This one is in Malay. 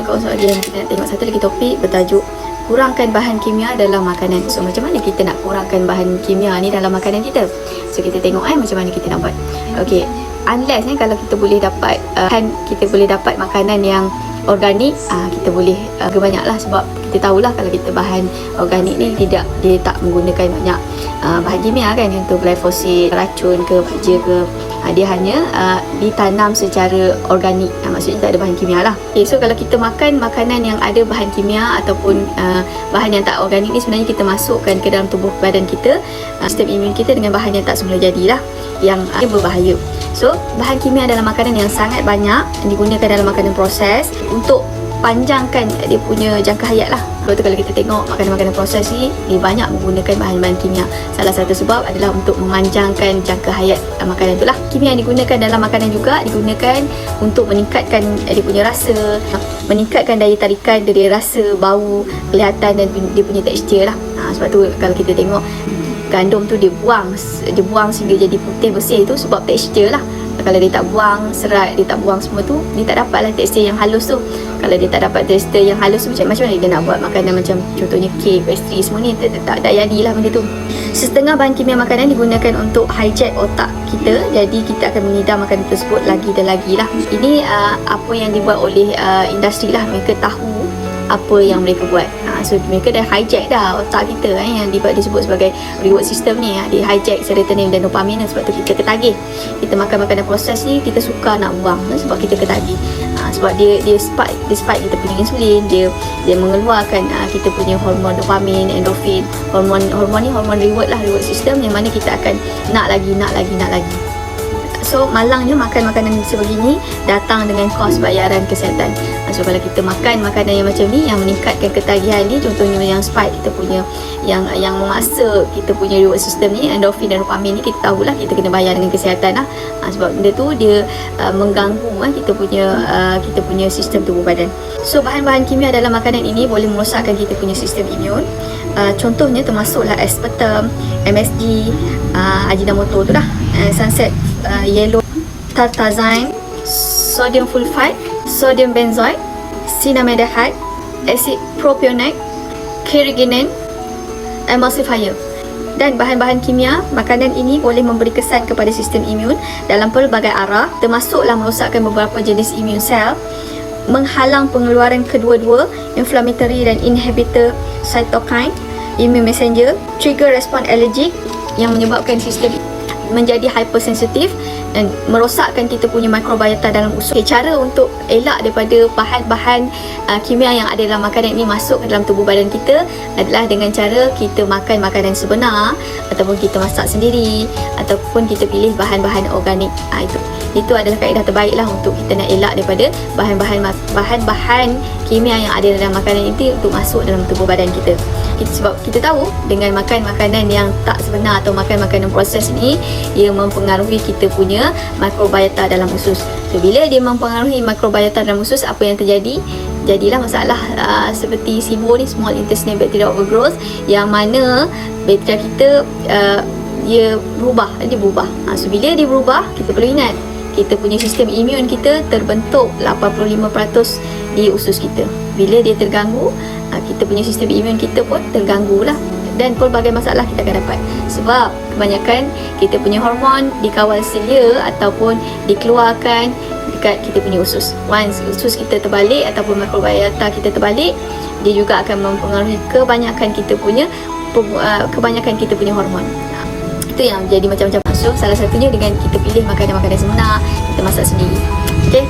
kawan soalan yang kita nak tengok satu lagi topik bertajuk kurangkan bahan kimia dalam makanan. So macam mana kita nak kurangkan bahan kimia ni dalam makanan kita? So kita tengok macam mana kita nak buat. Okey, unless kalau kita boleh dapat kita boleh dapat makanan yang organik, kita boleh banyaklah, sebab kita tahulah kalau kita bahan organik ni dia tak menggunakan banyak bahan kimia kan, untuk glyphosate, racun ke baja ke, dia hanya ditanam secara organik, maksudnya tak ada bahan kimia lah. Okay, so kalau kita makan makanan yang ada bahan kimia ataupun bahan yang tak organik ni, sebenarnya kita masukkan ke dalam tubuh badan kita, sistem imun kita dengan bahan yang tak semula jadilah, yang berbahaya. So bahan kimia dalam makanan yang sangat banyak digunakan dalam makanan proses untuk panjangkan dia punya jangka hayat lah. Sebab tu kalau kita tengok makanan-makanan proses ni, dia banyak menggunakan bahan-bahan kimia. Salah satu sebab adalah untuk memanjangkan jangka hayat makanan tu lah. Kimia yang digunakan dalam makanan juga digunakan untuk meningkatkan dia punya rasa, meningkatkan daya tarikan dari rasa, bau, kelihatan dan dia punya tekstur lah. Sebab tu kalau kita tengok gandum tu dia buang sehingga jadi putih bersih tu sebab tekstur lah. Kalau dia tak buang serat, dia tak buang semua tu, dia tak dapatlah tekstur yang halus tu. Kalau dia tak dapat tekstur yang halus tu, macam mana dia nak buat makanan macam contohnya kek, pastry semua ni, tak jadilah benda tu. Setengah bahan kimia makanan digunakan untuk hijack otak kita, jadi kita akan mengidam makanan tersebut lagi dan lagi lah. Ini apa yang dibuat oleh industri lah, mereka tahu apa yang mereka buat. So mereka dah hijack dah otak kita, yang disebut sebagai reward system ni, dia hijack serotonin dan dopamin. Sebab tu kita ketagih. Kita makan makanan proses ni, kita suka nak buang sebab kita ketagih. Sebab dia spike kita punya insulin, dia mengeluarkan kita punya hormon dopamin, endorfin. Hormon ni hormon reward lah, reward system, yang mana kita akan nak lagi. So malangnya makan makanan sebegini datang dengan kos bayaran kesihatan. So kalau kita makan makanan yang macam ni, yang meningkatkan ketagihan ni, contohnya yang spike kita punya, yang memaksa kita punya reward system ni, endorfin dan dopamin ni, kita tahulah kita kena bayar dengan kesihatan lah. Sebab benda tu dia mengganggu kita punya sistem tubuh badan. So bahan-bahan kimia dalam makanan ini boleh merosakkan kita punya sistem imun. Contohnya termasuklah aspartam, MSG, Ajinomoto tu dah, sunset yellow tartazine, sodium sulfite, sodium benzoate, cinnamaldehyde, acid propionic, carrageenan, emulsifier. Dan bahan-bahan kimia makanan ini boleh memberi kesan kepada sistem imun dalam pelbagai arah, termasuklah merosakkan beberapa jenis imun sel, menghalang pengeluaran kedua-dua inflammatory dan inhibitor cytokine, immune messenger, trigger respon allergic yang menyebabkan sistem menjadi hypersensitif dan merosakkan kita punya mikrobiota dalam usus. Cara untuk elak daripada bahan-bahan kimia yang ada dalam makanan ini masuk ke dalam tubuh badan kita adalah dengan cara kita makan makanan sebenar, ataupun kita masak sendiri, ataupun kita pilih bahan-bahan organik. Itu adalah kaedah terbaik lah untuk kita nak elak daripada bahan-bahan kimia yang ada dalam makanan itu untuk masuk dalam tubuh badan kita. Sebab kita tahu dengan makan makanan yang tak sebenar atau makan makanan proses ni, ia mempengaruhi kita punya mikrobiota dalam usus. So bila dia mempengaruhi mikrobiota dalam usus, apa yang terjadi? Jadilah masalah seperti SIBO ni, small intestinal bacterial overgrowth, yang mana bakteria kita dia berubah. So bila dia berubah, kita perlu ingat kita punya sistem imun kita terbentuk 85% di usus kita. Bila dia terganggu, kita punya sistem imun kita pun terganggu lah, dan pelbagai masalah kita akan dapat. Sebab kebanyakan kita punya hormon dikawal selia ataupun dikeluarkan dekat kita punya usus. Once usus kita terbalik ataupun mikrobiota kita terbalik, dia juga akan mempengaruhi kebanyakan kita punya hormon. Itu yang jadi macam-macam. So salah satunya dengan kita pilih makanan-makanan sebenar, kita masak sendiri. Okay?